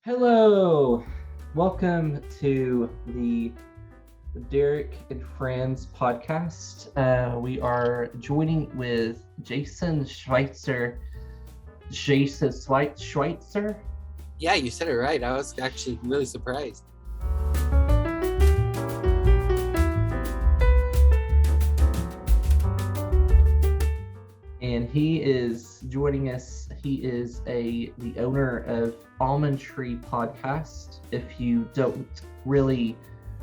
Hello, welcome to the Derek and Friends podcast. We are joining with Jason Schweizer. Schweizer. Yeah, you said it right. I was actually really surprised. And he is joining us. He is the owner of Almond Tree podcast. If you don't really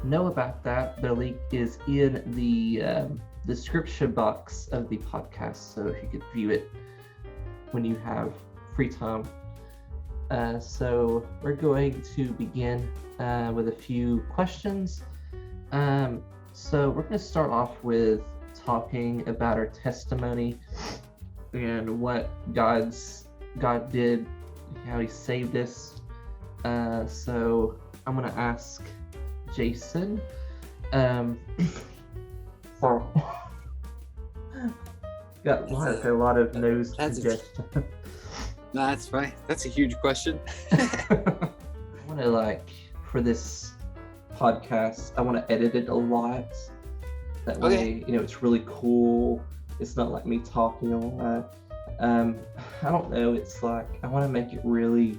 know about that, the link is in the description box of the podcast, so if you could view it when you have free time. So we're going to begin with a few questions. So we're going to start off with talking about our testimony and what God did, how He saved us. So I'm going to ask Jason. Sorry. Got a lot of nose congestion. No, that's fine. That's a huge question. I want to for this podcast, I want to edit it a lot. That way, it's really cool. It's not like me talking a lot. I don't know. It's I want to make it really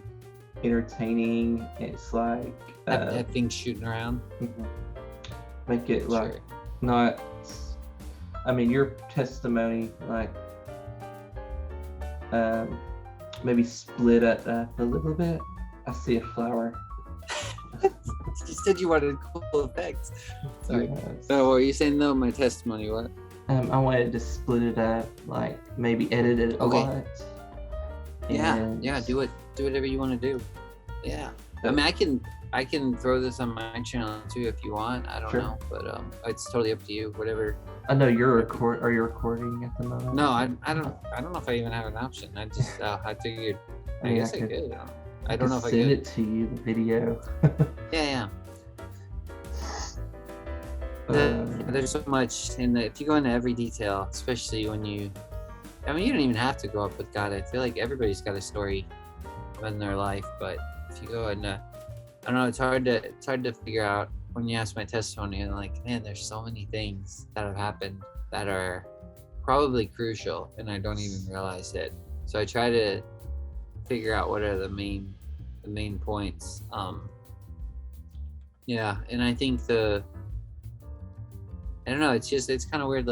entertaining. It's have things shooting around. Make it Sure. Not. I mean, your testimony maybe split it up a little bit. I see a flower. You said you wanted cool effects. Sorry. Yes. So what were you saying though? My testimony, what? I wanted to split it up, maybe edit it a lot. Yeah, do it. Do whatever you want to do. Yeah. I mean, I can throw this on my channel too if you want. I don't know, but it's totally up to you. Whatever. I know you're Are you recording at the moment? No, I don't know if I even have an option. I just I figured. I guess I could. I don't know if I could send it to you, the video. Yeah. There's so much if you go into every detail, especially when you don't even have to grow up with God. I feel like everybody's got a story in their life, but if you go into, I don't know, it's hard to figure out when you ask my testimony, and man, there's so many things that have happened that are probably crucial and I don't even realize it. So I try to figure out what are the main points. And I think I don't know, it's kind of weird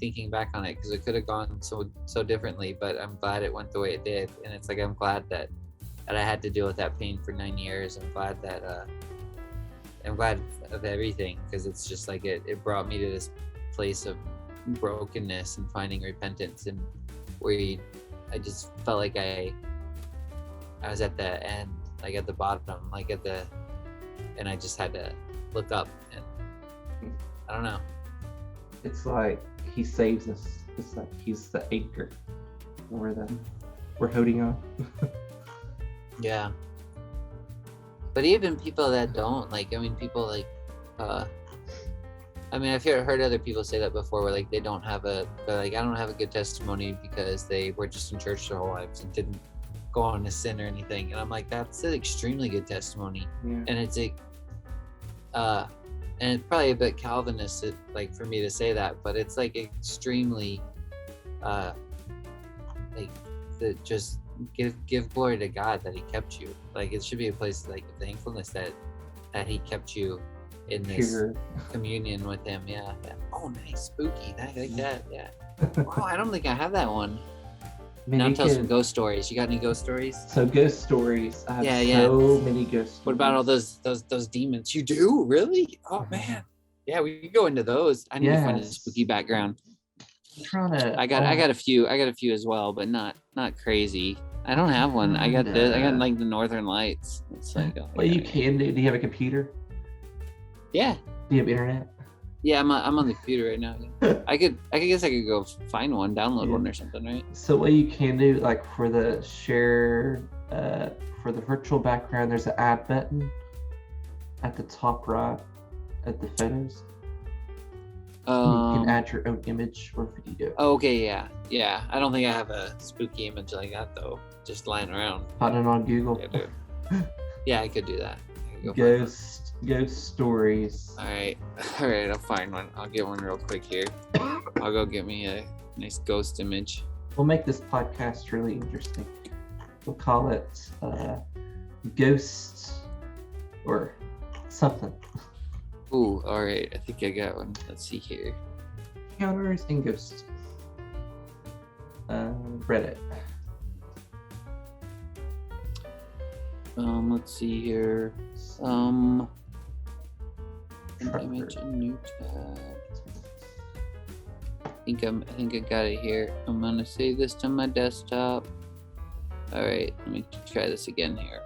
thinking back on it, because it could have gone so differently, but I'm glad it went the way it did. And it's I'm glad that I had to deal with that pain for 9 years. I'm glad of everything, because it's just it brought me to this place of brokenness and finding repentance, and where I just felt like I was at the end, at the bottom, and I just had to look up, and I don't know. It's He saves us. It's He's the anchor. We're holding on. Yeah. But even people that don't, people I've heard other people say that before, where they don't have I don't have a good testimony because they were just in church their whole lives and didn't go on to sin or anything. And I'm that's an extremely good testimony. Yeah. And it's and it's probably a bit Calvinist, for me to say that, but it's extremely, just give glory to God that He kept you. It should be a place of thankfulness that He kept you in this communion with Him. Yeah. Oh, nice, spooky. I like that. Yeah. Wow, I don't think I have that one. Now tell some ghost stories. You got any ghost stories? So ghost stories. I have so many ghost stories. What about all those demons? You do? Really? Oh man. Yeah, we can go into those. I need to find a spooky background. I got a few as well, but not crazy. I don't have one. I got the Northern Lights. It's you can do. Do you have a computer? Yeah. Do you have internet? Yeah, I'm on the computer right now. Yeah. I guess I could go find one, download one or something, right? So what you can do, for the share, for the virtual background, there's an add button at the top right at the photos. You can add your own image or video. Oh, okay, yeah. I don't think I have a spooky image like that though, just lying around. Find it on Google. Yeah, dude. Yeah, I could do that. I could go find Ghost stories. one. All right, I'll find one. I'll get one real quick here. I'll go get me a nice ghost image. We'll make this podcast really interesting. We'll call it Ghosts or something. Ooh, all right. I think I got one. Let's see here. Encounters and ghosts. Reddit. Let's see here. An image, a new tab. I think I got it here. I'm gonna save this to my desktop. All right, let me try this again here.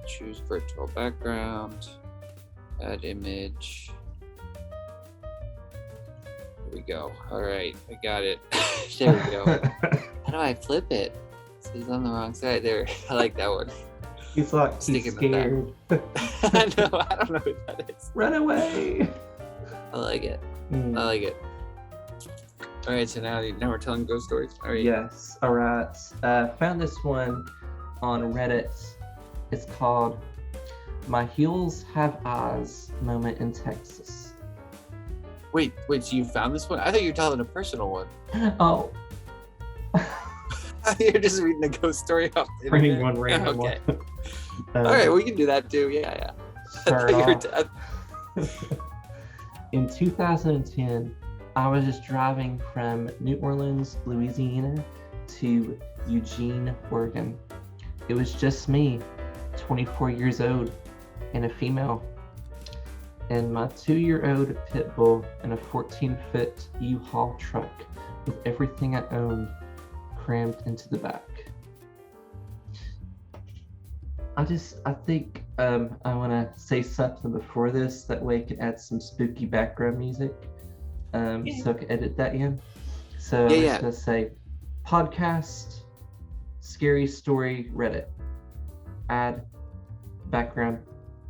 Choose virtual background. Add image. There we go. All right, I got it. There we go. How do I flip it? It's on the wrong side there. I like that one. He's like, he's scared. I know. I don't know what that is. Run away. I like it. I like it. All right, so now we're telling ghost stories. All right. Yes. All right. Found this one on Reddit. It's called "My Heels Have Eyes" moment in Texas. Wait. So you found this one? I thought you were telling a personal one. Oh. You're just reading a ghost story off the Bringing internet. one random Okay. one. All right, we can do that too. Yeah. Start off. In 2010, I was just driving from New Orleans, Louisiana to Eugene, Oregon. It was just me, 24 years old, and a female, and my 2-year-old pit bull in a 14-foot U-Haul truck with everything I owned crammed into the back. I think I want to say something before this, that way I can add some spooky background music, so I can edit that in. So I'm just going to say, podcast, scary story, Reddit, add background,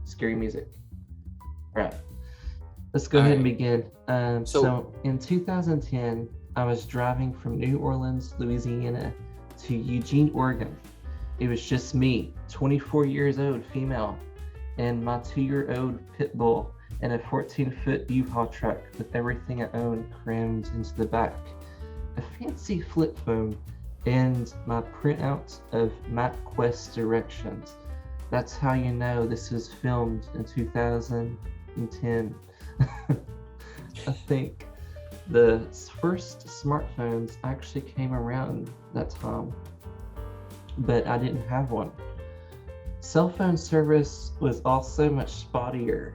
scary music. All right, let's go ahead and begin. So in 2010, I was driving from New Orleans, Louisiana to Eugene, Oregon. It was just me, 24 years old, female, and my 2-year-old pit bull in a 14-foot U-Haul truck with everything I owned crammed into the back, a fancy flip phone, and my printout of MapQuest directions. That's how you know this was filmed in 2010. I think the first smartphones actually came around that time, but I didn't have one. Cell phone service was also much spottier,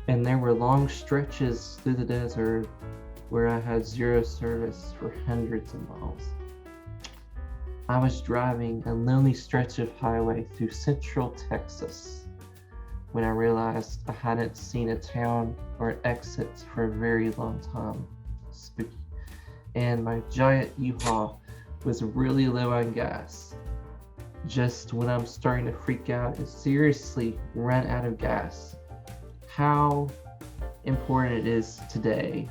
and there were long stretches through the desert where I had zero service for hundreds of miles. I was driving a lonely stretch of highway through central Texas when I realized I hadn't seen a town or an exit for a very long time. Spooky. And my giant U-Haul was really low on gas. Just when I'm starting to freak out and seriously run out of gas. How important it is today,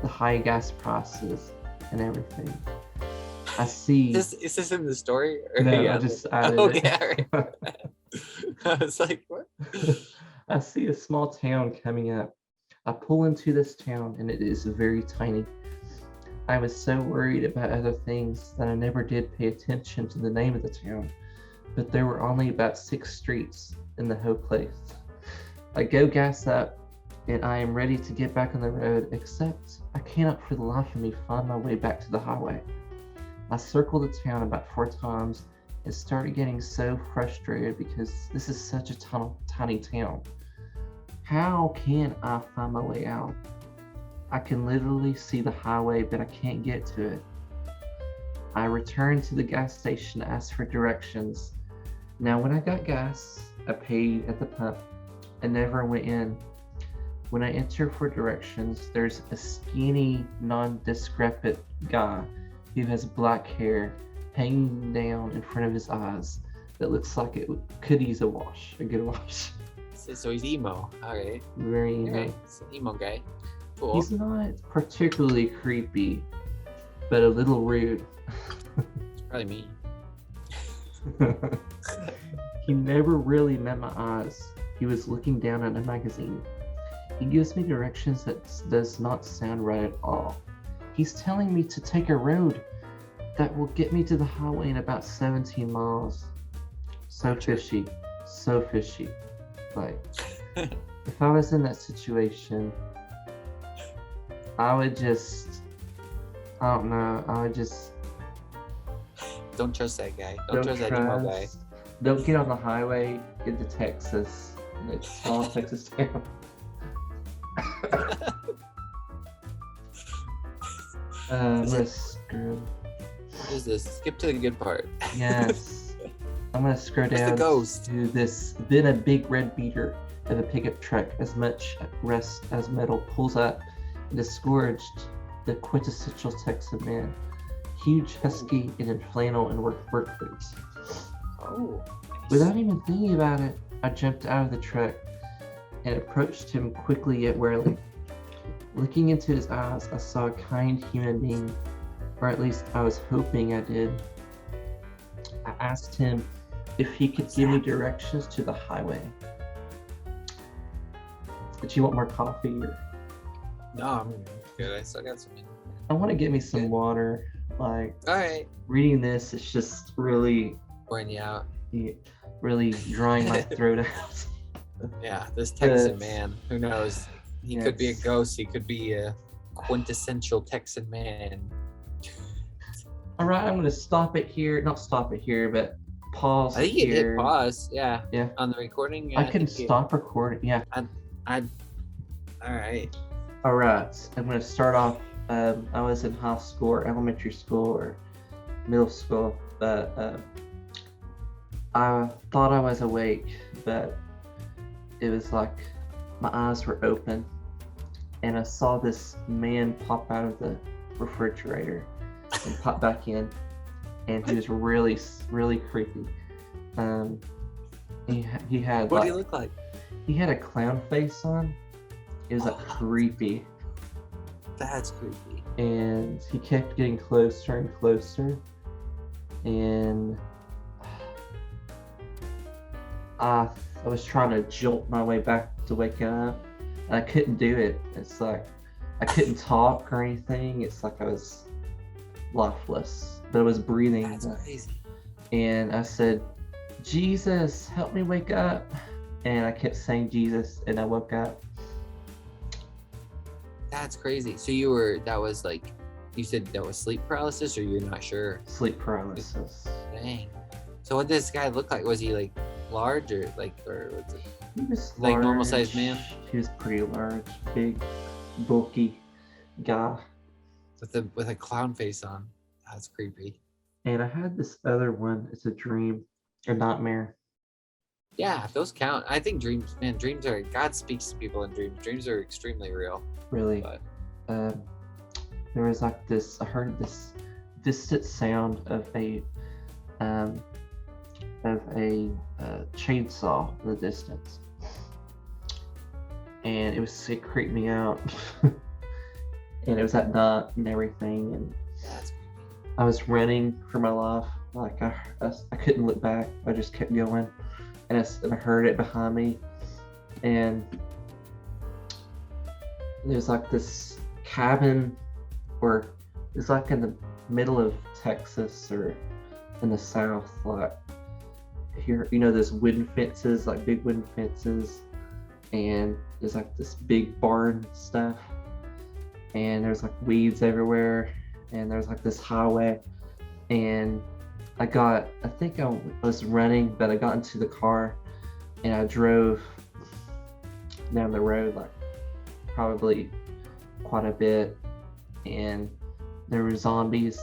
the high gas prices and everything. I see. Is this in the story? Or no, I just added it. All right. I was like, what? I see a small town coming up. I pull into this town and it is very tiny. I was so worried about other things that I never did pay attention to the name of the town, but there were only about 6 streets in the whole place. I go gas up and I am ready to get back on the road, except I cannot for the life of me find my way back to the highway. I circled the town about 4 times and started getting so frustrated because this is such a tiny town. How can I find my way out? I can literally see the highway, but I can't get to it. I returned to the gas station to ask for directions. Now, when I got gas, I paid at the pump. I never went in. When I enter for directions, there's a skinny, non-decrepit guy who has black hair hanging down in front of his eyes that looks like it could use a good wash. So he's emo. Okay. Very emo. Okay. It's an emo guy. Cool. He's not particularly creepy, but a little rude. It's probably me. He never really met my eyes. He was looking down at a magazine. He gives me directions that does not sound right at all. He's telling me to take a road that will get me to the highway in about 17 miles. So fishy. So fishy. Like, if I was in that situation, I would just, I don't know, I would just... Don't trust that guy. Don't trust that emo guy. Don't get on the highway into Texas. It's a small Texas town. I'm gonna screw. What is this? Skip to the good part. Yes. I'm gonna scroll down the ghost? to this. Then a big red beater of a pickup truck, as much rust as metal, pulls up and disgorged the quintessential Texan man. Huge, husky, and in flannel and work boots. Oh. Nice. Without even thinking about it, I jumped out of the truck and approached him quickly yet warily. Looking into his eyes, I saw a kind human being, or at least I was hoping I did. I asked him if he could give me directions to the highway. Did you want more coffee? Or... No, I'm good. I still got some. I want to get me some water. Like, all right. Reading this, it's just really pouring you out. Really drying my throat out. Yeah, this Texan man. Who knows? He could be a ghost. He could be a quintessential Texan man. All right, I'm gonna stop it here. Not stop it here, but pause. I think you hit pause. Yeah. Yeah. On the recording. I can stop recording. Yeah. All right. All right. I'm gonna start off. I was in high school or elementary school or middle school, but I thought I was awake, but it was like my eyes were open, and I saw this man pop out of the refrigerator and pop back in, and he was really, really creepy. He had what did he look like? He had a clown face on. It was like creepy. That's creepy. And he kept getting closer and closer, and I was trying to jolt my way back to wake up, and I couldn't do it. It's like I couldn't talk or anything. It's like I was lifeless, but I was breathing. That's crazy. And I said, "Jesus, help me wake up." And I kept saying Jesus, and I woke up. That's crazy. So that was like, you said that was sleep paralysis, or you're not sure? Sleep paralysis. Dang. So what did this guy look like? Was he like large or was it? He was like large. Normal sized man? He was pretty large, big, bulky guy. With a clown face on. That's creepy. And I had this other one. It's a dream, a nightmare. Yeah, those count. I think dreams are, God speaks to people in dreams. Dreams are extremely real. Really. But there was like this, I heard this distant sound of a chainsaw in the distance. And it creeped me out. And it was at night and everything. And that's creepy. I was running for my life. Like I couldn't look back. I just kept going. And I heard it behind me, and there's like this cabin, or it's like in the middle of Texas or in the South, like here, there's wooden fences, like big wooden fences, and there's like this big barn stuff, and there's like weeds everywhere, and there's like this highway, and I think I was running, but I got into the car and I drove down the road like probably quite a bit, and there were zombies.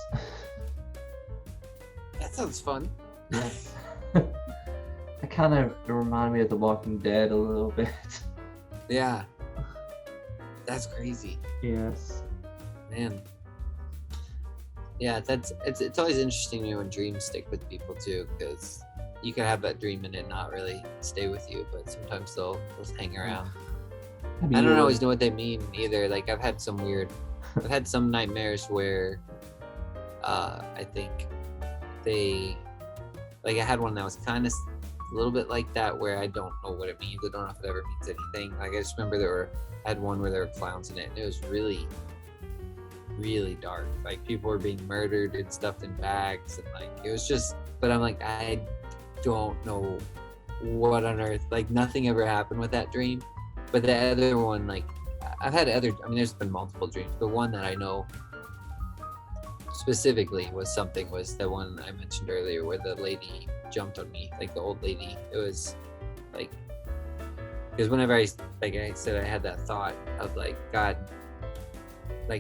That sounds fun. Yes. It kind of reminded me of The Walking Dead a little bit. Yeah. That's crazy. Yes. Man. Yeah, it's always interesting to me when dreams stick with people too, because you can have that dream and it not really stay with you, but sometimes they'll hang around. I don't always know what they mean either. Like I've had some nightmares where I think I had one that was kind of a little bit like that, where I don't know what it means. I don't know if it ever means anything. Like I just remember I had one where there were clowns in it, and it was really, really dark. Like people were being murdered and stuffed in bags, and like it was just. But I'm like, I don't know what on earth. Like nothing ever happened with that dream. But the other one, like I've had other. I mean, there's been multiple dreams. The one that I know specifically was the one I mentioned earlier, where the lady jumped on me, like the old lady. It was like, because whenever I said, I had that thought of like God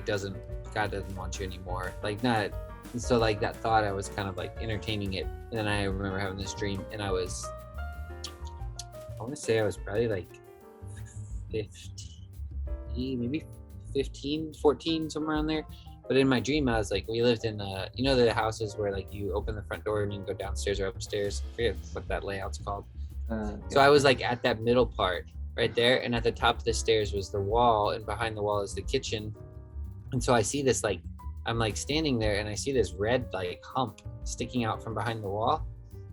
doesn't want you anymore, like not. And so like that thought, I was kind of like entertaining it, and then I remember having this dream, and I want to say I was probably like 15, maybe 15, 14, somewhere around there. But in my dream, I was like, we lived in the houses where like you open the front door and you can go downstairs or upstairs. I forget what that layout's called. So I was like at that middle part right there, and at the top of the stairs was the wall, and behind the wall is the kitchen. And so I see this, like, I'm like standing there, and I see this red like hump sticking out from behind the wall,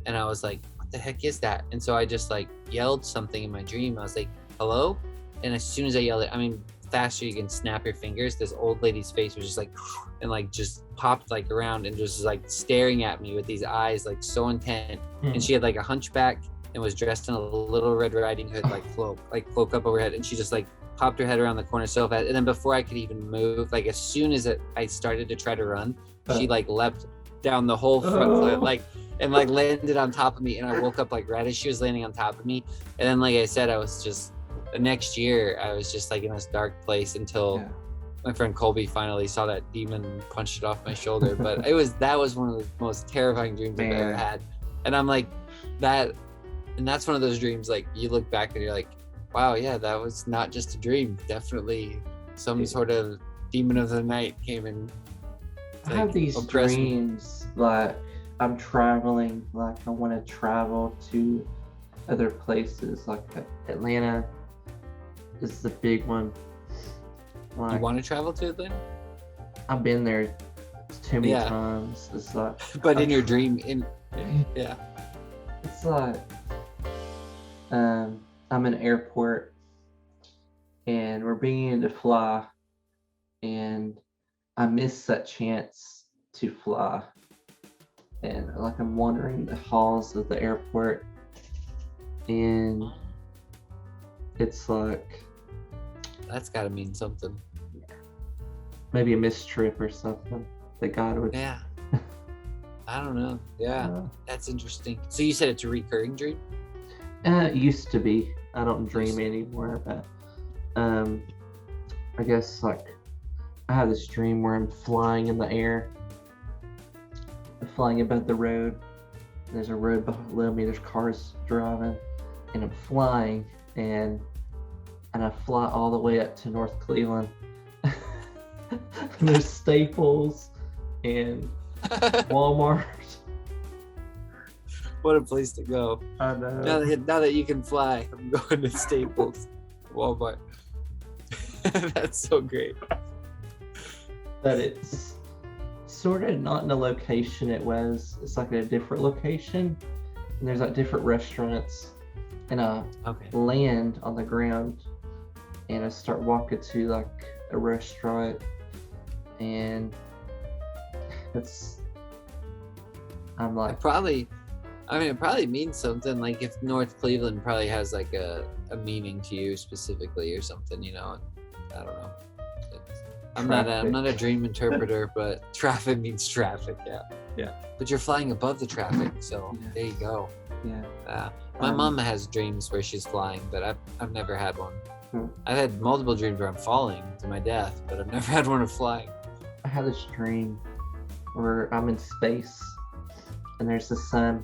and I was like, what the heck is that? And so I just like yelled something in my dream. I was like, hello? And as soon as I yelled it, I mean, faster you can snap your fingers, this old lady's face was just like, and like just popped like around and just like staring at me with these eyes like so intent. And she had like a hunchback and was dressed in a little Red Riding Hood like cloak up overhead, and she just like popped her head around the corner so fast. And then before I could even move, like as soon as I started to try to run, she like leapt down the whole front like, and like landed on top of me, and I woke up like right as she was landing on top of me. And then like I said, I was just, the next year I was just like in this dark place until my friend Colby finally saw that demon and punched it off my shoulder. But that was one of the most terrifying dreams I've ever had. And I'm like, that's one of those dreams, like you look back and you're like, wow, yeah, that was not just a dream. Definitely some sort of demon of the night came and I have these dreams like I'm traveling, like I want to travel to other places, like Atlanta is the big one. Like, you want to travel to Atlanta? I've been there too many times. It's like, but in your dream, yeah. It's like I'm in an airport and we're beginning to fly, and I missed that chance to fly. And like I'm wandering the halls of the airport, and it's like, that's got to mean something. Maybe a missed trip or something that God would. Yeah. I don't know. Yeah, that's interesting. So you said it's a recurring dream? It used to be. I don't dream anymore, but I guess like I have this dream where I'm flying in the air. I'm flying above the road. There's a road below me. There's cars driving, and I'm flying, and I fly all the way up to North Cleveland. And there's Staples and Walmart. What a place to go. I know. Now that you can fly, I'm going to Staples, Walmart. That's so great. But it's sort of not in the location it was. It's like in a different location. And there's like different restaurants. And I land on the ground, and I start walking to like a restaurant. And I'm like, it probably means something. Like if North Cleveland probably has like a meaning to you specifically or something, you know. I don't know. I'm not a dream interpreter, but traffic means traffic. Yeah. But you're flying above the traffic, so there you go. Yeah. My mom has dreams where she's flying, but I've never had one. I've had multiple dreams where I'm falling to my death, but I've never had one of flying. I had this dream where I'm in space, and there's the sun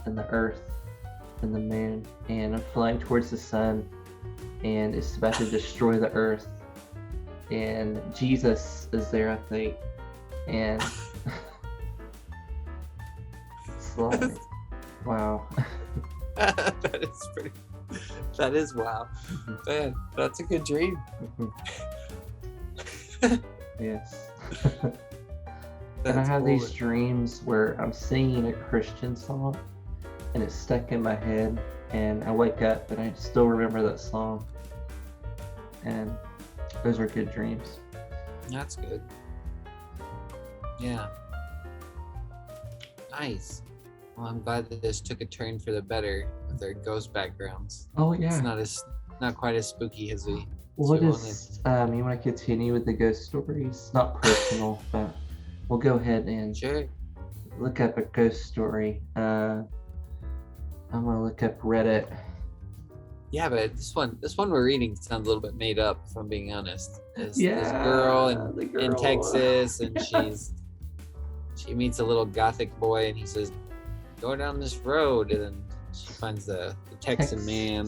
and the earth and the moon, and I'm flying towards the sun, and it's about to destroy the earth, and Jesus is there, I think, and it's like, wow. That is wow. Man, that's a good dream. Yes. And I have these dreams where I'm singing a Christian song, and it's stuck in my head, and I wake up and I still remember that song. And those are good dreams. That's good. Yeah. Nice. Well, I'm glad that this took a turn for the better with their ghost backgrounds. Oh yeah. It's not quite as spooky as we. What is you want to continue with the ghost stories? Not personal, but we'll go ahead and Sure. look up a ghost story. I'm gonna look up Reddit. Yeah, but this one we're reading sounds a little bit made up, if I'm being honest. This The in Texas, and she meets a little gothic boy, and he says, "Go down this road," and then she finds the Texan man,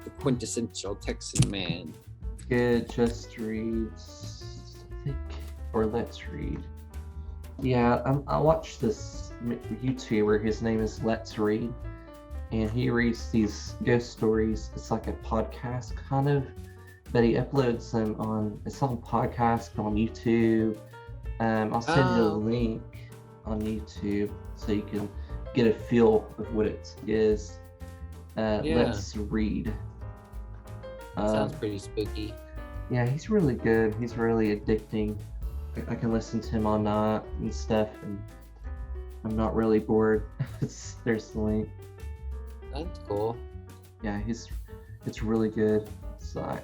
the quintessential Texan man. Good, just reads, I think, or let's read. Yeah, I watched this YouTuber. His name is Let's Read, and he reads these ghost stories. It's like a podcast kind of, but he uploads them on. It's on podcast on YouTube. I'll send you the link on YouTube so you can get a feel of what it is. Let's Read. Sounds pretty spooky. Yeah, he's really good. He's really addicting. I can listen to him all night and stuff, and I'm not really bored. There's the link. That's cool. Yeah, it's really good. It's like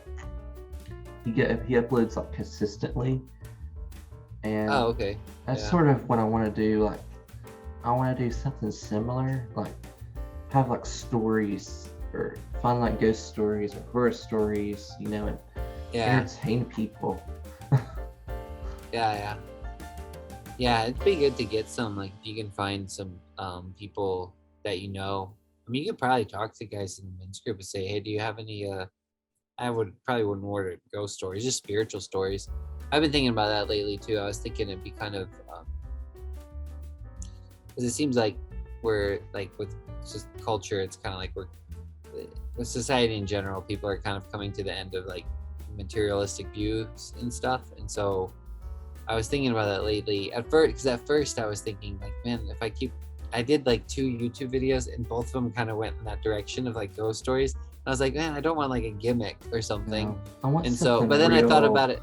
he uploads like consistently, and okay. That's sort of what I want to do. Like, I want to do something similar, like have like stories or find like ghost stories or horror stories, and entertain people. Yeah, it'd be good to get some, like, if you can find some people that you know. I mean, you could probably talk to guys in the men's group and say, hey, do you have any I wouldn't order ghost stories, just spiritual stories. I've been thinking about that lately too. I was thinking it'd be kind of because it seems like we're like with just culture, it's kind of like with society in general, people are kind of coming to the end of like materialistic views and stuff. And so I was thinking about that lately at first I was thinking like, man, I did like 2 YouTube videos and both of them kind of went in that direction of like ghost stories. And I was like, man, I don't want like a gimmick or something. No, but then I thought about it.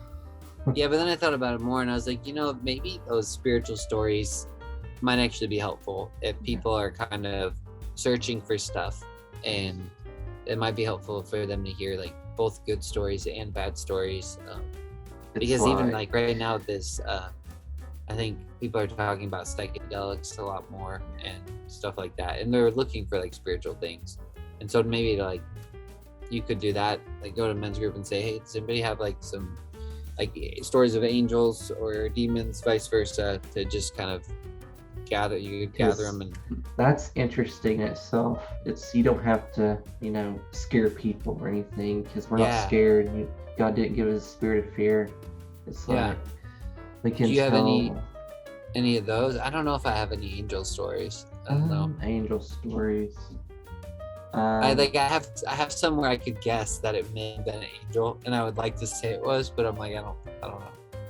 Yeah, but then I thought about it more and I was like, maybe those spiritual stories might actually be helpful if people are kind of searching for stuff, and it might be helpful for them to hear like both good stories and bad stories. Because even like right now, this I think people are talking about psychedelics a lot more and stuff like that, and they're looking for like spiritual things. And so maybe like you could do that, like go to men's group and say, hey, does anybody have like some like stories of angels or demons, vice versa, to just kind of gather them. And that's interesting in itself. You don't have to scare people or anything, because we're not scared. God didn't give us a spirit of fear. It's like we can. Do you have any of those? I don't know if I have any angel stories. I don't know. Angel stories. I have some where I could guess that it may have been an angel, and I would like to say it was, but I'm like, I don't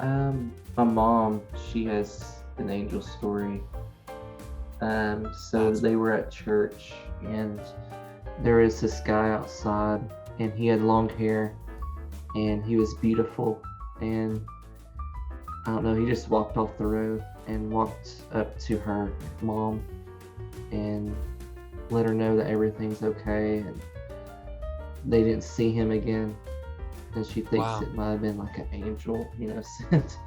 know. My mom, she has an angel story. So they were at church, and there was this guy outside, and he had long hair, and he was beautiful, and I don't know, he just walked off the road and walked up to her mom and let her know that everything's okay, and they didn't see him again, and she thinks it might have been like an angel, sent.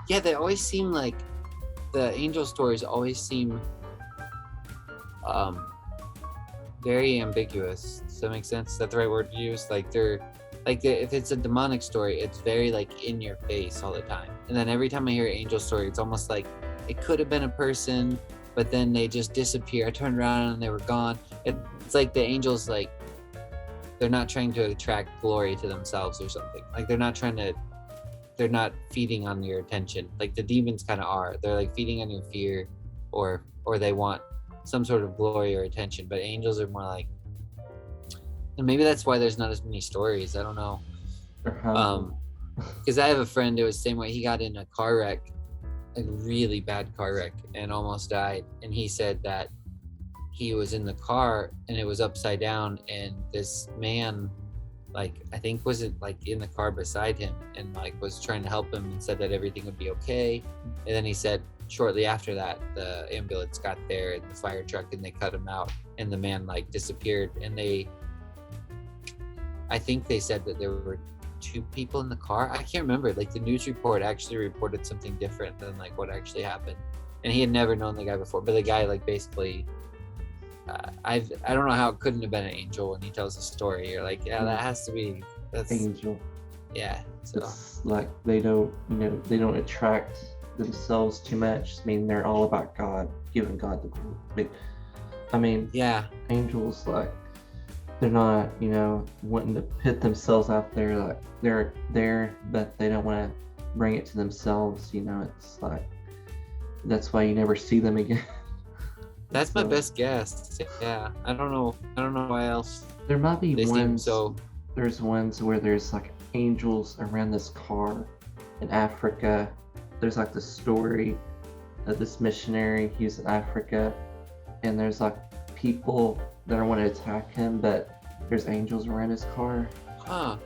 Yeah, they always seem like the angel stories always seem very ambiguous. Does that make sense? Is that the right word to use? Like if it's a demonic story, it's very like in your face all the time. And then every time I hear an angel story, it's almost like it could have been a person, but then they just disappear. I turned around and they were gone. It's like the angels, like they're not trying to attract glory to themselves or something. Like they're not feeding on your attention. Like the demons kind of are. They're like feeding on your fear, or they want some sort of glory or attention. But angels are more like, and maybe that's why there's not as many stories. I don't know. Because I have a friend, it was the same way. He got in a car wreck, a really bad car wreck, and almost died. And he said that he was in the car and it was upside down, and this man, like, I think wasn't like in the car beside him and like was trying to help him and said that everything would be okay. And then he said shortly after that the ambulance got there and the fire truck, and they cut him out, and the man like disappeared. And I think they said that there were 2 people in the car. I can't remember. Like the news report actually reported something different than like what actually happened. And he had never known the guy before, but the guy like basically, I don't know how it couldn't have been an angel when he tells the story. You're like, yeah, that has to be angel. Yeah. So it's like they don't attract themselves too much. I mean, they're all about God, giving God the glory. I mean, yeah, angels, like, they're not, wanting to put themselves out there. Like, they're there, but they don't want to bring it to themselves. It's like, that's why you never see them again. That's my best guess. Yeah, I don't know why else. There might be ones. So there's ones where there's like angels around this car in Africa. There's like the story of this missionary. He's in Africa, and there's like people that want to attack him, but there's angels around his car. Huh.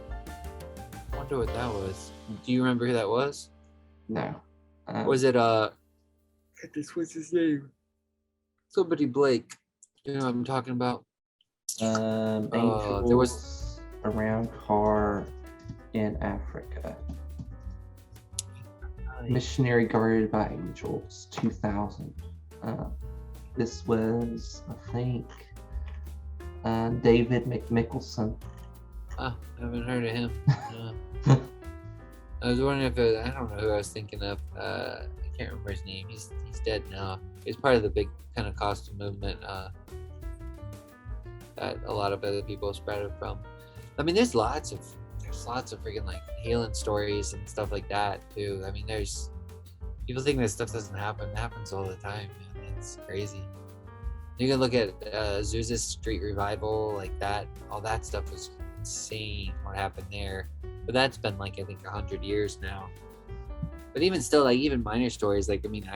I wonder what that was. Do you remember who that was? No. Was it what's his name? Somebody Blake. You know what I'm talking about? Angels there was around car in Africa. Missionary guarded by angels, 2000. This was, I think, David McMickelson. I haven't heard of him. I was wondering if I don't know who I was thinking of. I can't remember his name. He's dead now. He's part of the big Pentecostal movement that a lot of other people sprouted from. I mean, there's lots of freaking like healing stories and stuff like that too. I mean, there's people think that stuff doesn't happen. It happens all the time, man. It's crazy. You can look at Azusa Street Revival, like that. All that stuff was insane. What happened there? But that's been like I think 100 years now. But even still, like even minor stories, like I mean,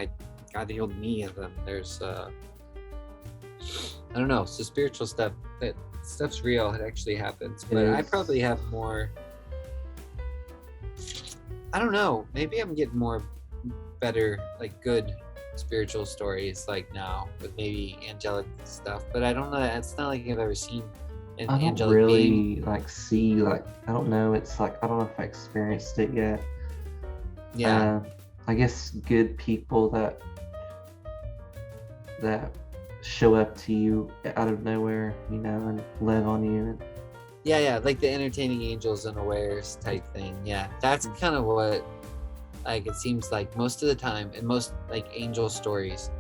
God healed me, and then there's I don't know. So spiritual stuff, that stuff's real. It actually happens. But I probably have more. I don't know. Maybe I'm getting more better, like good spiritual stories like now with maybe angelic stuff. But I don't know. It's not like I've ever seen an angelic don't really being. like see, like, I don't know. It's like, I don't know if I experienced it yet. Yeah. I guess good people that show up to you out of nowhere, and love on you. And Yeah, like the entertaining angels unawares type thing. Yeah, that's kind of what, like, it seems like most of the time, and most like angel stories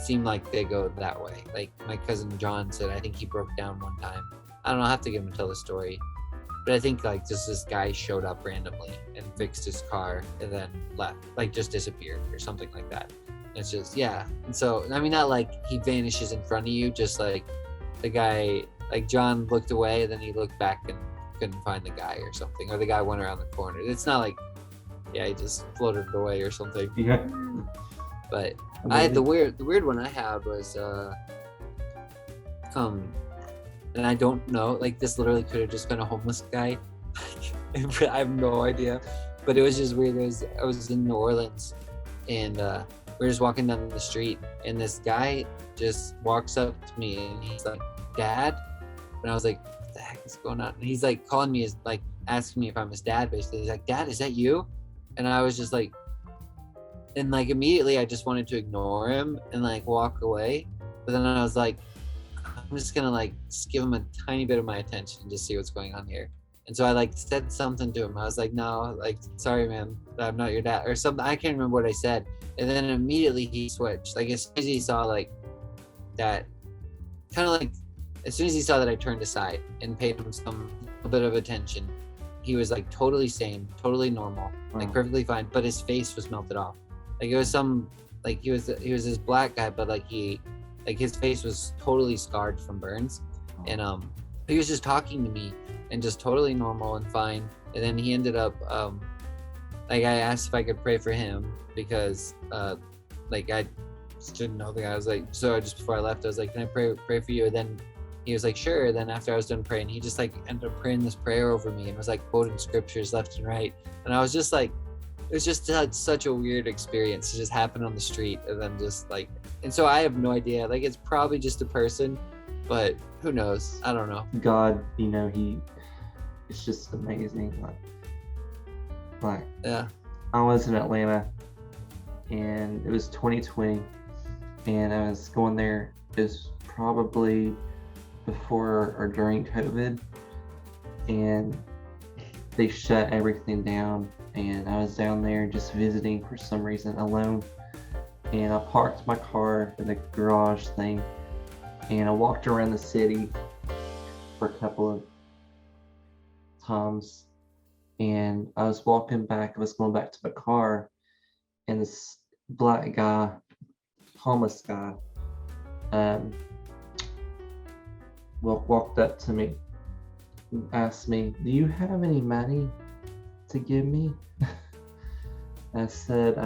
seem like they go that way. Like my cousin John said, I think he broke down one time. I don't know, I'll have to get him to tell the story. But I think like just this guy showed up randomly and fixed his car and then left, like just disappeared or something like that. It's just, yeah. And so, I mean, not like he vanishes in front of you, just like the guy, like John looked away and then he looked back and couldn't find the guy or something, or the guy went around the corner. It's not like, yeah, he just floated away or something. Yeah. But the weird one I had was and I don't know, like this literally could have just been a homeless guy. I have no idea, but it was just weird. I was in New Orleans, and we were just walking down the street, and this guy just walks up to me, and he's like, "Dad," and I was like, "What the heck is going on?" And he's like calling me, like asking me if I'm his dad. Basically, he's like, "Dad, is that you?" And I was just like, and like immediately I just wanted to ignore him and like walk away, but then I was like, I'm just gonna like just give him a tiny bit of my attention and just see what's going on here. And so I like said something to him. I was like, "No, like, sorry, man, I'm not your dad," or something. I can't remember what I said. And then immediately he switched. Like as soon as he saw like that, kind of like as soon as he saw that I turned aside and paid him some a bit of attention, he was like totally sane, totally normal, like perfectly fine. But his face was melted off. Like it was like he was this black guy, but like his face was totally scarred from burns. And he was just talking to me and just totally normal and fine. And then he ended up like I asked if I could pray for him because like just didn't know the guy. I was like, so just before I left, I was like, can I pray for you? And then he was like, sure. Then after I was done praying, he just like ended up praying this prayer over me and was like quoting scriptures left and right. And I was just like, it was just such a weird experience to just happen on the street. And then just like, and so I have no idea. Like, it's probably just a person, but who knows? I don't know. God, it's just amazing. Like Yeah. I was in Atlanta, and it was 2020, and I was going there. It was probably before or during COVID, and they shut everything down, and I was down there just visiting for some reason alone, and I parked my car in the garage thing, and I walked around the city for a couple of times, and I was going back to my car, and this black guy, homeless guy, walked up to me and asked me, do you have any money to give me? I said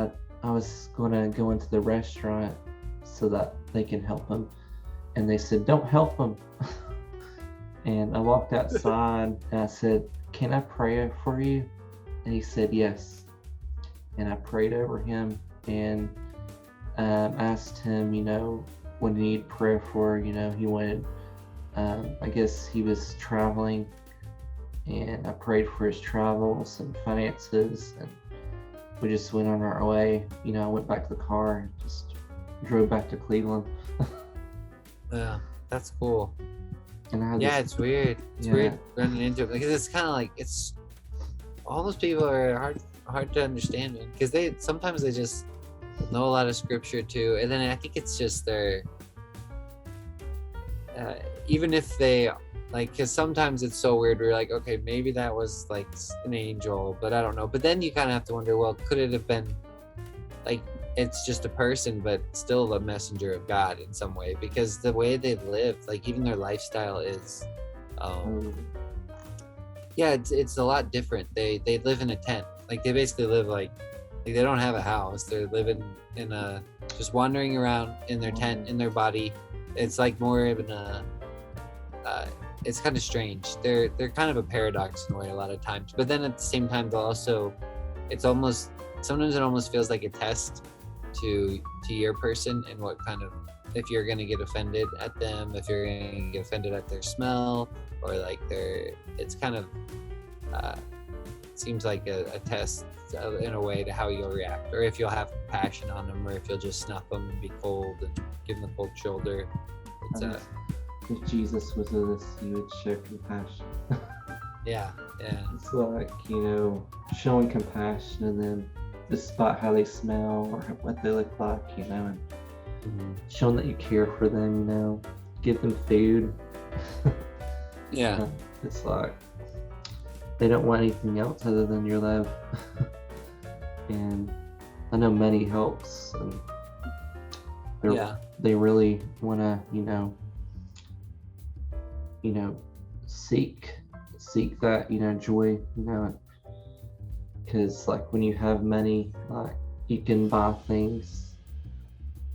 I was gonna go into the restaurant so that they can help him, and they said, don't help him. And I walked outside and I said, can I pray for you? And he said yes. And I prayed over him and asked him, what he needed prayer for. He wanted, I guess he was traveling, and I prayed for his travels and finances, and we just went on our way. I went back to the car and just drove back to Cleveland. Yeah, that's cool. And it's weird. It's weird running into it because it's kind of like, it's all those people are hard to understand, man, because they just know a lot of scripture too, and then I think it's just their even if they like, because sometimes it's so weird, we're like, okay, maybe that was like an angel, but I don't know. But then you kind of have to wonder, well, could it have been like, it's just a person but still a messenger of God in some way, because the way they live, like even their lifestyle is it's a lot different. They live in a tent, like they basically live like they don't have a house. They're living in a, just wandering around in their tent, in their body. It's like more of it's kind of strange. They're kind of a paradox in a way a lot of times, but then at the same time they'll also, sometimes it almost feels like a test to your person, and what kind of, if you're going to get offended at them, if you're going to get offended at their smell, or like it's kind of seems like a test in a way to how you'll react, or if you'll have compassion on them, or if you'll just snuff them and be cold and give them the cold shoulder. It's if Jesus was with us, he would show compassion. yeah It's like, showing compassion in them despite how they smell or what they look like, and showing that you care for them, give them food. It's like they don't want anything else other than your love. And I know money helps, and they really want to, seek that, joy, because like when you have money, like you can buy things.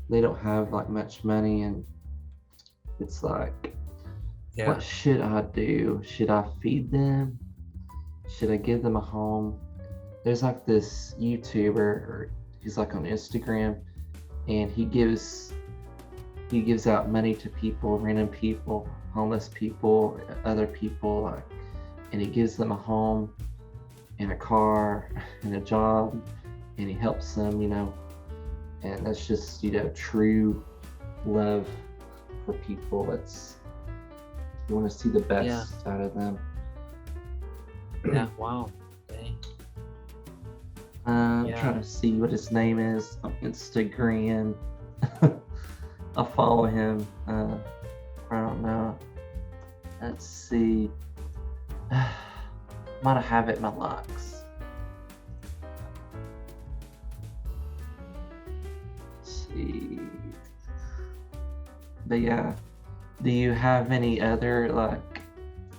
They don't have like much money, and it's like, what should I do? Should I feed them? Should I give them a home? There's like this YouTuber, or he's like on Instagram, and he gives out money to people, random people, homeless people, other people, like, and he gives them a home and a car and a job, and he helps them, and that's just, true love for people. You want to see the best out of them. Wow. Dang. I'm trying to see what his name is on Instagram. I'll follow him. I don't know. Let's see. Might have it in my locks. Let's see. But yeah, do you have any other like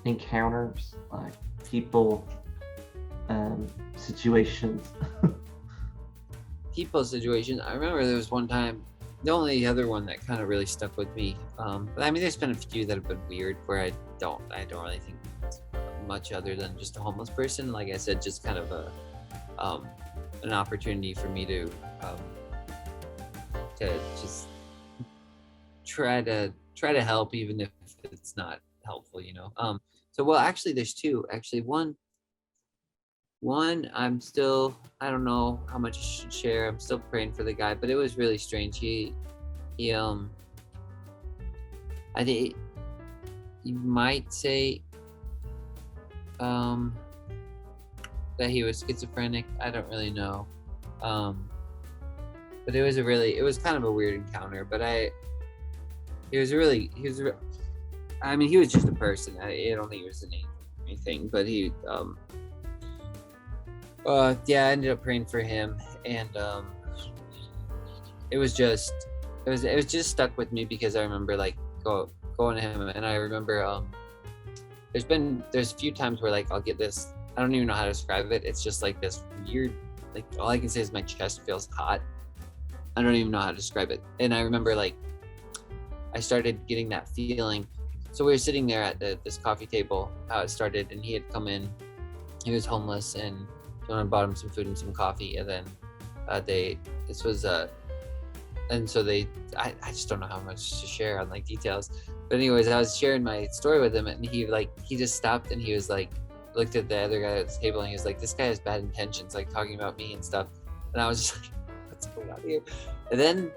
encounters, like people, situations? People situations. I remember there was one time the only other one that kind of really stuck with me, but I mean, there's been a few that have been weird where I don't really think much other than just a homeless person. Like I said, just kind of an opportunity for me to just try to help, even if it's not helpful, you know. So well, actually, there's two. Actually, one I'm still, I don't know how much I should share. I'm still praying for the guy, but it was really strange. He I think you might say that he was schizophrenic. I don't really know. But it was kind of a weird encounter, but I mean, he was just a person. I don't think he was an angel or anything, but he yeah, I ended up praying for him, and it was just stuck with me because I remember like going to him, and I remember there's a few times where like I'll get this, I don't even know how to describe it. It's just like this weird, like all I can say is my chest feels hot. I don't even know how to describe it. And I remember like I started getting that feeling. So we were sitting there at this coffee table, how it started, and he had come in. He was homeless, and someone bought him some food and some coffee, and then I just don't know how much to share on like details. But anyways, I was sharing my story with him, and he just stopped, and he was like, looked at the other guy at the table, and he was like, this guy has bad intentions, like talking about me and stuff. And I was just like, what's going on here? And then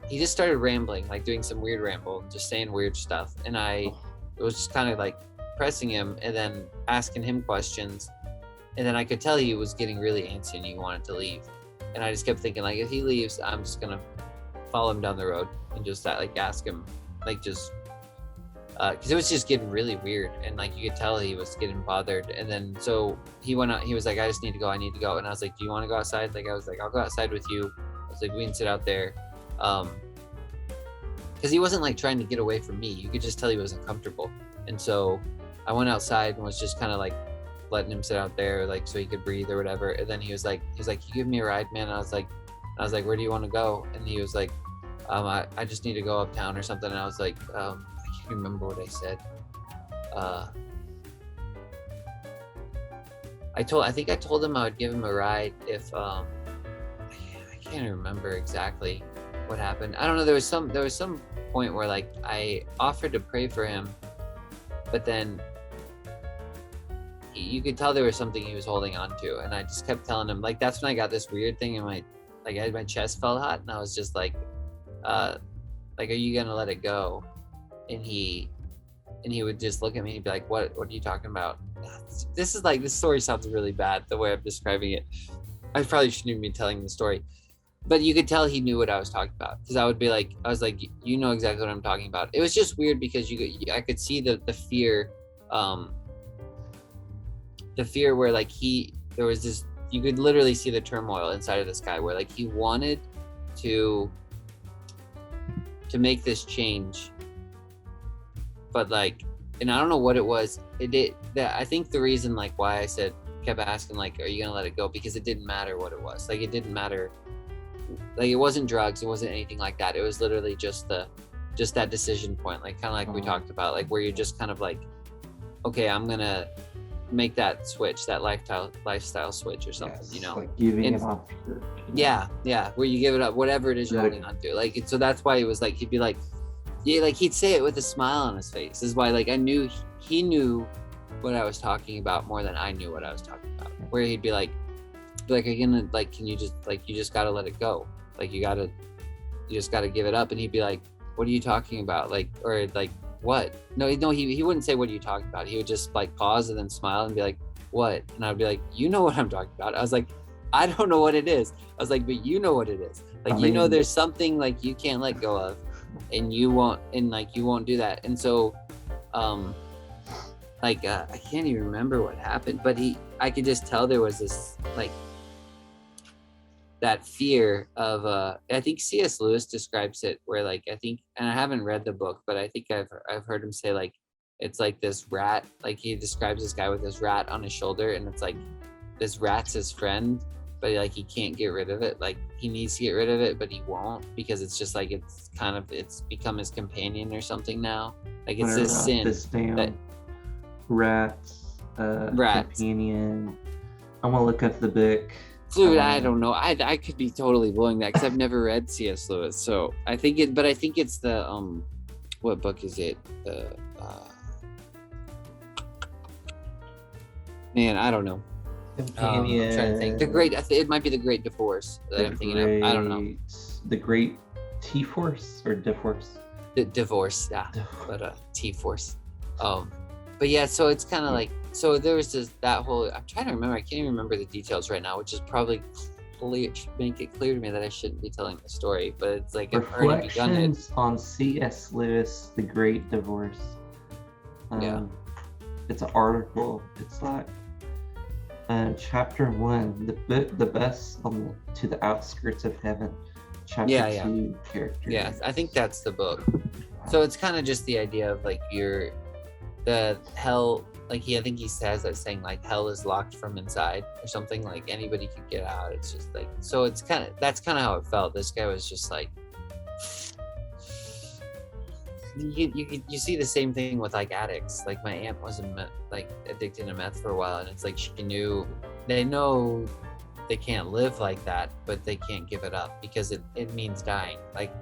he just started rambling, like doing some weird ramble, just saying weird stuff. And I was just kind of like pressing him and then asking him questions. And then I could tell he was getting really antsy and he wanted to leave. And I just kept thinking, like, if he leaves, I'm just gonna follow him down the road and just like ask him, like, just because it was just getting really weird, and like you could tell he was getting bothered. And then so he went out, he was like, I need to go. And I was like, do you want to go outside? Like I was like, I'll go outside with you. I was like, we can sit out there, because he wasn't like trying to get away from me. You could just tell he was uncomfortable. And so I went outside and was just kind of like letting him sit out there, like so he could breathe or whatever. And then he was like, you give me a ride, man. And I was like, where do you want to go? And he was like, I just need to go uptown or something. And I was like, I can't remember what I said. I think I told him I would give him a ride if I can't remember exactly what happened. I don't know. There was some point where like I offered to pray for him, but then you could tell there was something he was holding on to, and I just kept telling him, like, that's when I got this weird thing in my chest felt hot, and I was just like, are you gonna let it go? And he would just look at me and be like, what are you talking about? This story sounds really bad the way I'm describing it. I probably shouldn't even be telling the story, but you could tell he knew what I was talking about, because I was like, you know exactly what I'm talking about. It was just weird because I could see the fear, where like there was this, you could literally see the turmoil inside of this guy where like he wanted to make this change, but like, and I don't know what it was. I think the reason like why I kept asking like, are you gonna let it go? Because it didn't matter what it was. Like it didn't matter. Like it wasn't drugs. It wasn't anything like that. It was literally just that decision point. Like kind of like we talked about, like where you're just kind of like, okay, I'm gonna make that switch, that lifestyle switch or something, you know, like giving it up. Yeah, where you give it up, whatever it is you're holding on to. Like, so that's why he was like, he'd be like, yeah, like he'd say it with a smile on his face. This is why, like, I knew he knew what I was talking about more than I knew what I was talking about. Where he'd be like, are you gonna, like, can you just, like, you just gotta let it go. Like, you just gotta give it up. And he'd be like, what are you talking about? Like, or like, what? No, he wouldn't say, what are you talking about? He would just like pause and then smile and be like, what? And I'd be like, you know what I'm talking about. I was like, I don't know what it is. I was like, but you know what it is. Like, you know, there's something like you can't let go of, and you won't do that. And so, I can't even remember what happened, but I could just tell there was this, like, that fear of, I think C.S. Lewis describes it where, like, I think, and I haven't read the book, but I think I've heard him say, like, it's like this rat, like he describes this guy with this rat on his shoulder, and it's like this rat's his friend, but like he can't get rid of it. Like he needs to get rid of it, but he won't, because it's just like it's become his companion or something now. Like it's this sin this down. that Rats, Rats. companion. I'm gonna look up the book. Dude, I don't know. I could be totally blowing that because I've never read C.S. Lewis, so I think it's the what book is it? Man, I don't know. Companion. I'm trying to think. It might be The Great Divorce that I'm thinking of. I don't know. The Great T-Force or Divorce? Divorce, yeah, but T-Force. But yeah, so it's kind of like, so there was that whole, I'm trying to remember, I can't even remember the details right now, which is probably should make it clear to me that I shouldn't be telling the story, but it's like I've already begun it. Reflections on C.S. Lewis, The Great Divorce. It's an article. It's like chapter 1, the bus to the outskirts of heaven. Chapter 2, character. Yeah, I think that's the book. So it's kind of just the idea of like the hell, like I think he says that, saying like hell is locked from inside or something, like anybody could get out. It's just like, so it's that's kind of how it felt. This guy was just like, you see the same thing with like addicts. Like my aunt was like addicted to meth for a while, and it's like they know they can't live like that, but they can't give it up because it means dying. Like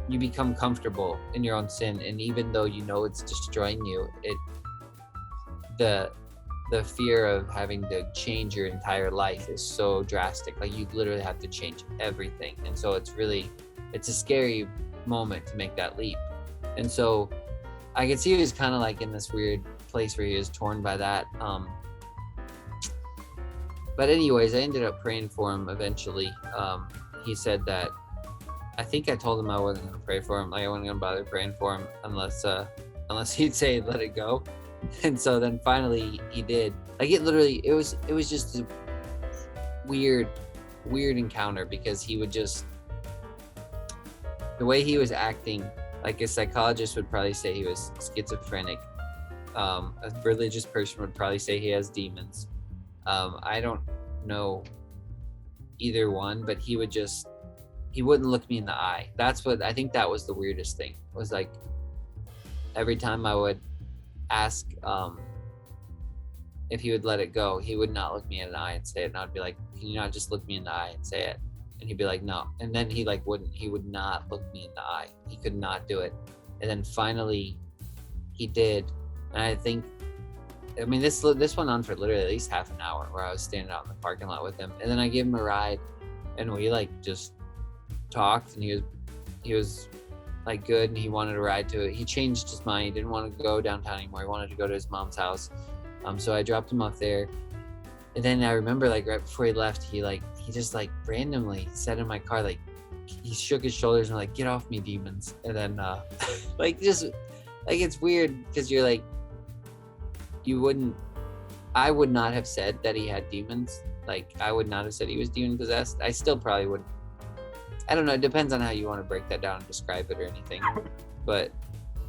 you become comfortable in your own sin, and even though you know it's destroying you, the fear of having to change your entire life is so drastic. Like you literally have to change everything, and so it's a scary moment to make that leap. And so I could see he was kind of like in this weird place where he was torn by that. But anyways, I ended up praying for him eventually. He said that, I think I told him I wasn't going to pray for him. Like I wasn't going to bother praying for him unless he'd say, let it go. And so then finally he did. Like it was just a weird encounter, because he would just, the way he was acting, like a psychologist would probably say he was schizophrenic. A religious person would probably say he has demons. I don't know either one, but he wouldn't look me in the eye. That's what I think that was the weirdest thing, was like every time I would ask if he would let it go, he would not look me in the eye and say it, and I'd be like, can you not just look me in the eye and say it? And he'd be like, no. And then he would not look me in the eye. He could not do it. And then finally he did. And I mean, this went on for literally at least half an hour, where I was standing out in the parking lot with him. And then I gave him a ride, and we like just talked, and he was like good, and he wanted to ride to it. He changed his mind. He didn't want to go downtown anymore. He wanted to go to his mom's house. So I dropped him off there. And then I remember like right before he left, he just like randomly said in my car, like he shook his shoulders and like, get off me, demons. And then like just like, it's weird because you're like, I would not have said that he had demons. Like I would not have said he was demon possessed. I still probably would. I don't know. It depends on how you want to break that down and describe it or anything. But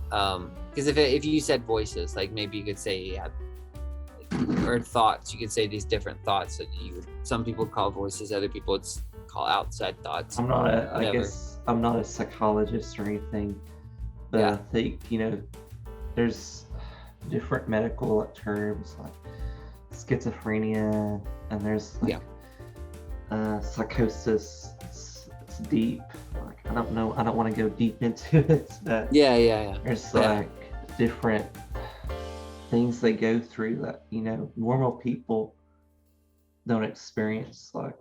because if you said voices, like maybe you could say he had, or thoughts, you could say these different thoughts that some people call voices, other people would call outside thoughts. I guess I'm not a psychologist or anything, but I think, there's different medical terms like schizophrenia, and there's like psychosis. It's deep. Like I don't know. I don't want to go deep into it. But there's like different things they go through that normal people don't experience. Like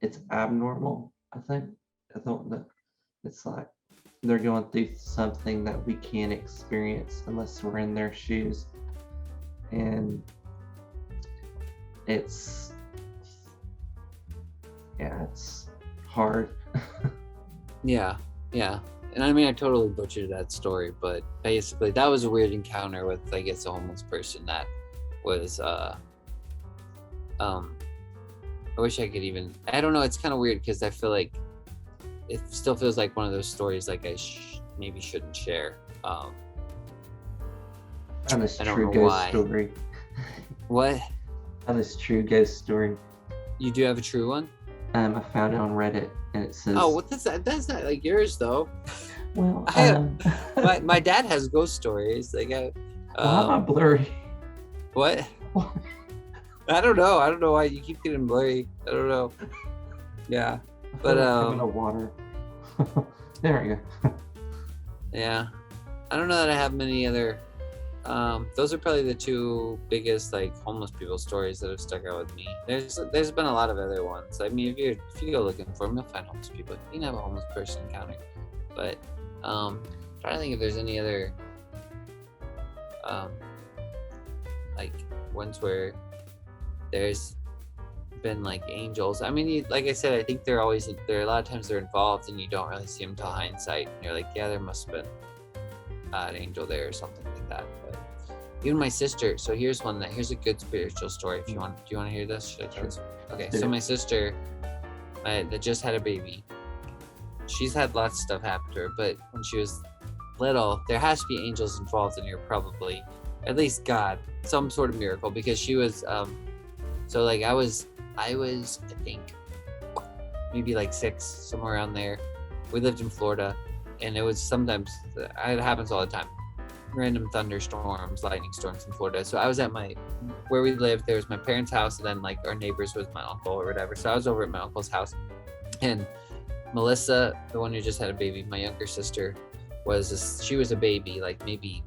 it's abnormal. I don't know. It's like they're going through something that we can't experience unless we're in their shoes, and it's hard. Yeah. And I mean, I totally butchered that story, but basically that was a weird encounter with, I guess, a homeless person that was, I wish I could I don't know, it's kind of weird because I feel like it still feels like one of those stories like I maybe shouldn't share. On this true ghost story. What? On this true ghost story. You do have a true one? I found it on Reddit, and it says, Oh, what that's not like yours though. well, I have, my dad has ghost stories. Like, why am I blurry? what? I don't know. I don't know why you keep getting blurry. I don't know. Yeah, but I'm in a water. There we go. yeah, I don't know that I have many other. Those are probably the two biggest like homeless people stories that have stuck out with me. There's been a lot of other ones. I mean, if you go looking for them, you'll find homeless people. You can have a homeless person encounter, but trying to think if there's any other like ones where there's been like angels. I mean, like I said, I think there are a lot of times they're involved and you don't really see them till hindsight. And you're like, yeah, there must have been an angel there or something like that. But even my sister. So here's a good spiritual story. If you want, do you want to hear this? Should I tell this? Okay. So my sister, that just had a baby. She's had lots of stuff happen to her, but when she was little, there has to be angels involved in here, probably, at least God, some sort of miracle, because she was so like I was I think maybe like 6, somewhere around there. We lived in Florida, and it was sometimes, it happens all the time, random thunderstorms, lightning storms in Florida. So I was at where we lived, there was my parents' house, and then like our neighbors was my uncle or whatever. So I was over at my uncle's house, and Melissa, the one who just had a baby, my younger sister, she was a baby, like maybe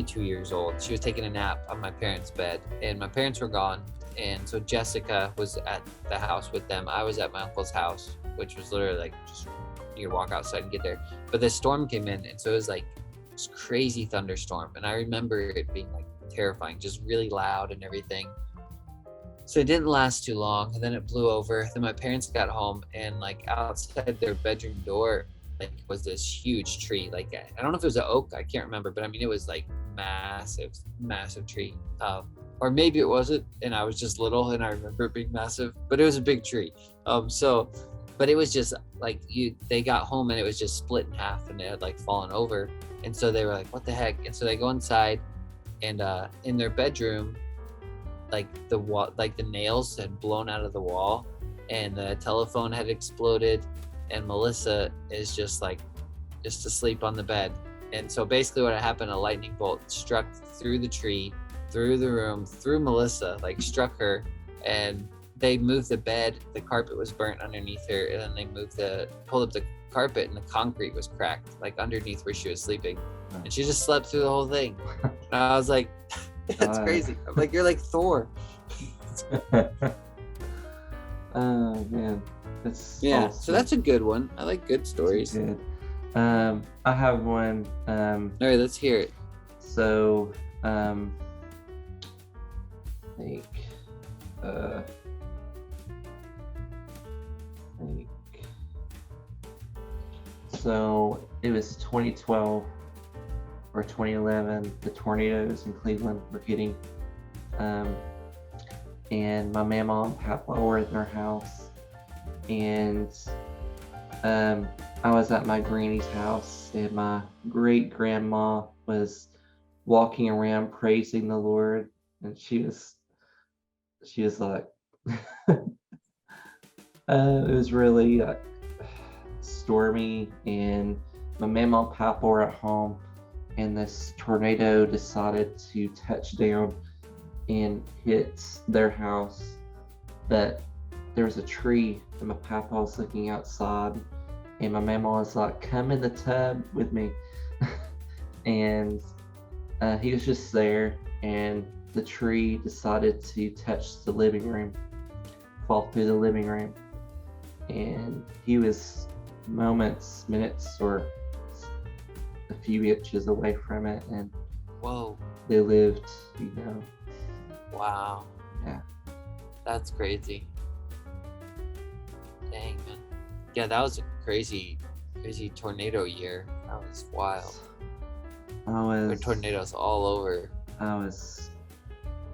2 years old. She was taking a nap on my parents' bed, and my parents were gone. And so Jessica was at the house with them. I was at my uncle's house, which was literally like just you could walk outside and get there. But the storm came in, and so it was like this crazy thunderstorm. And I remember it being like terrifying, just really loud and everything. So it didn't last too long, and then it blew over. Then my parents got home, and like outside their bedroom door, like was this huge tree. Like I don't know if it was an oak, I can't remember, but I mean it was like massive tree. Or maybe it wasn't, and I was just little, and I remember it being massive, but it was a big tree. But it was just like they got home, and it was just split in half, and it had like fallen over, and so they were like, "What the heck?" And so they go inside, and in their bedroom, like the nails had blown out of the wall, and the telephone had exploded, and Melissa is just asleep on the bed. And so basically what happened, a lightning bolt struck through the tree, through the room, through Melissa, like struck her, and they moved the bed, the carpet was burnt underneath her, and then they pulled up the carpet, and the concrete was cracked, like underneath where she was sleeping. And she just slept through the whole thing. And I was like, that's crazy. I'm like, you're like Thor. Oh man, that's yeah. awesome. So that's a good one. I like good stories. Good. I have one. All right, let's hear it. So, I think, so it was 2012 or 2011. The tornadoes in Cleveland were hitting, and my mama and papa were in their house, and I was at my granny's house, and my great grandma was walking around praising the Lord, and she was like, it was really stormy, and my mama and papa were at home, and this tornado decided to touch down and hit their house. But there was a tree, and my papa was looking outside, and my mama was like, "Come in the tub with me." And he was just there, and the tree decided to touch the living room, fall through the living room, and he was minutes, or a few inches away from it, and whoa, they lived, Wow. Yeah. That's crazy. Dang, man. Yeah, that was a crazy tornado year. That was wild. There were tornadoes all over. I was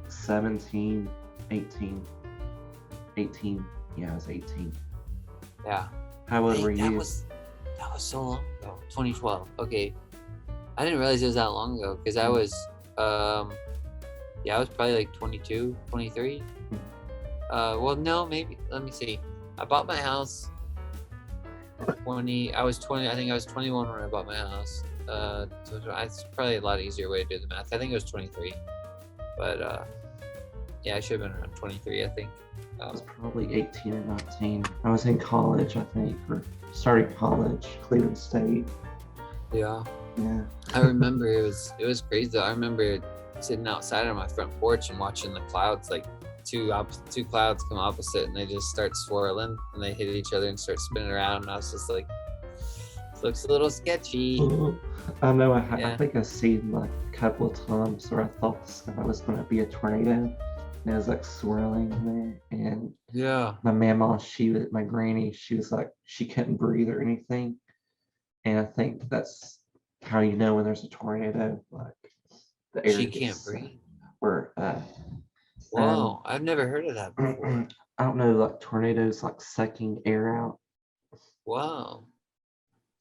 17, 18. Yeah, I was 18. Yeah. How old were you? That was so long ago. 2012. Okay. I didn't realize it was that long ago, because I was I was probably like 22, 23. Well, no, maybe. Let me see. I bought my house 20. I was 20. I think I was 21 when I bought my house. So it's probably a lot easier way to do the math. I think it was 23, but yeah, I should have been around 23. I think. I was probably 18 or 19. I was in college, I think, or starting college, Cleveland State. Yeah. Yeah. I remember it was crazy though. I remember sitting outside on my front porch and watching the clouds, like two clouds come opposite, and they just start swirling and they hit each other and start spinning around. And I was just like, this looks a little sketchy. I know. I think I've seen like a couple of times where I thought the sky was going to be a tornado, and it was like swirling there. And yeah, my granny, she was like, she couldn't breathe or anything. And I think that's how you know when there's a tornado, like the air she can't breathe. Or wow, I've never heard of that before. I don't know, like tornadoes like sucking air out. Wow.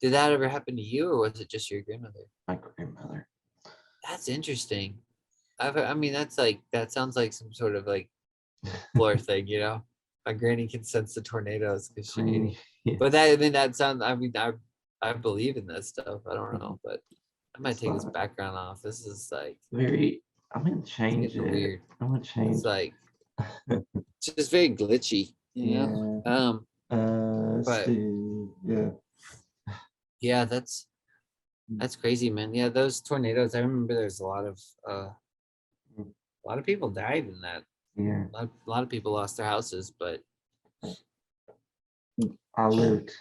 Did that ever happen to you, or was it just your grandmother? My grandmother. That's interesting. I mean, that sounds like some sort of like floor thing, you know? My granny can sense the tornadoes because she. Yeah. But that sounds. I mean, I believe in that stuff. I don't know, but I might take this background off. This is like very. I'm gonna change it. Weird. I'm gonna change. It's like just very glitchy, you know. But yeah, that's crazy, man. Yeah, those tornadoes. I remember there's a lot of people died in that. Yeah. A lot of people lost their houses, but I lived.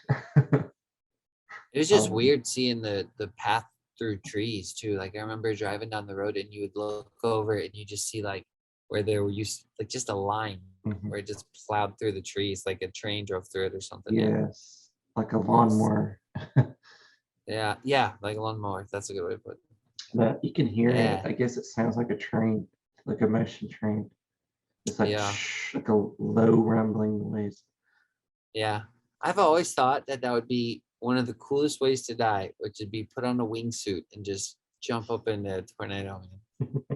It was just weird seeing the path through trees too. Like I remember driving down the road and you would look over and you just see like where there used like just a line where it just plowed through the trees, like a train drove through it or something. Yes, like a lawnmower. yeah, like a lawnmower. That's a good way to put it. But you can hear it. I guess it sounds like a train, like a motion train. It's like like a low rumbling noise. Yeah, I've always thought that would be one of the coolest ways to die, which would be put on a wingsuit and just jump up in a tornado.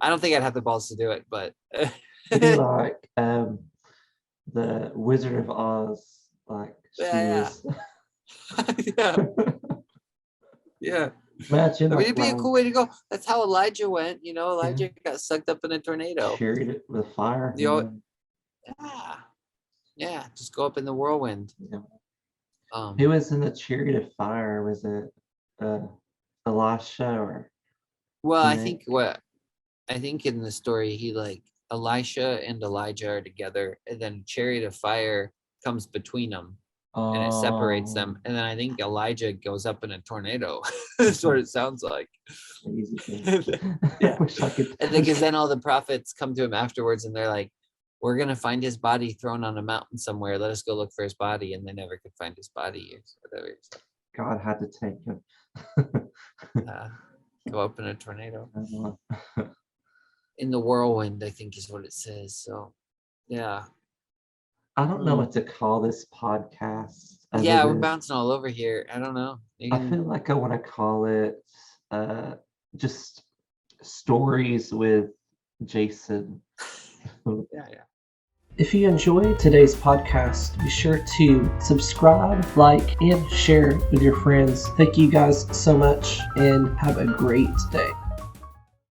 I don't think I'd have the balls to do it, but it'd be like the Wizard of Oz, like yeah. Imagine. I mean, it'd be a cool way to go. That's how Elijah went. You know, Elijah got sucked up in a tornado. Carried it with fire. Yeah. Just go up in the whirlwind. Yeah. Who was in the chariot of fire? Was it Elisha or? Well, I think in the story he like Elisha and Elijah are together, and then chariot of fire comes between them. And it separates them, and then I think Elijah goes up in a tornado. That's what it sounds like. Yeah. And because then all the prophets come to him afterwards, and they're like, "We're gonna find his body thrown on a mountain somewhere. Let us go look for his body." And they never could find his body, or whatever. God had to take him. Go up in a tornado. In the whirlwind, I think is what it says. So, yeah. I don't know what to call this podcast. Yeah, we're bouncing all over here. I don't know. I feel like I want to call it just stories with Jason. Yeah. If you enjoyed today's podcast, be sure to subscribe, like, and share with your friends. Thank you guys so much, and have a great day.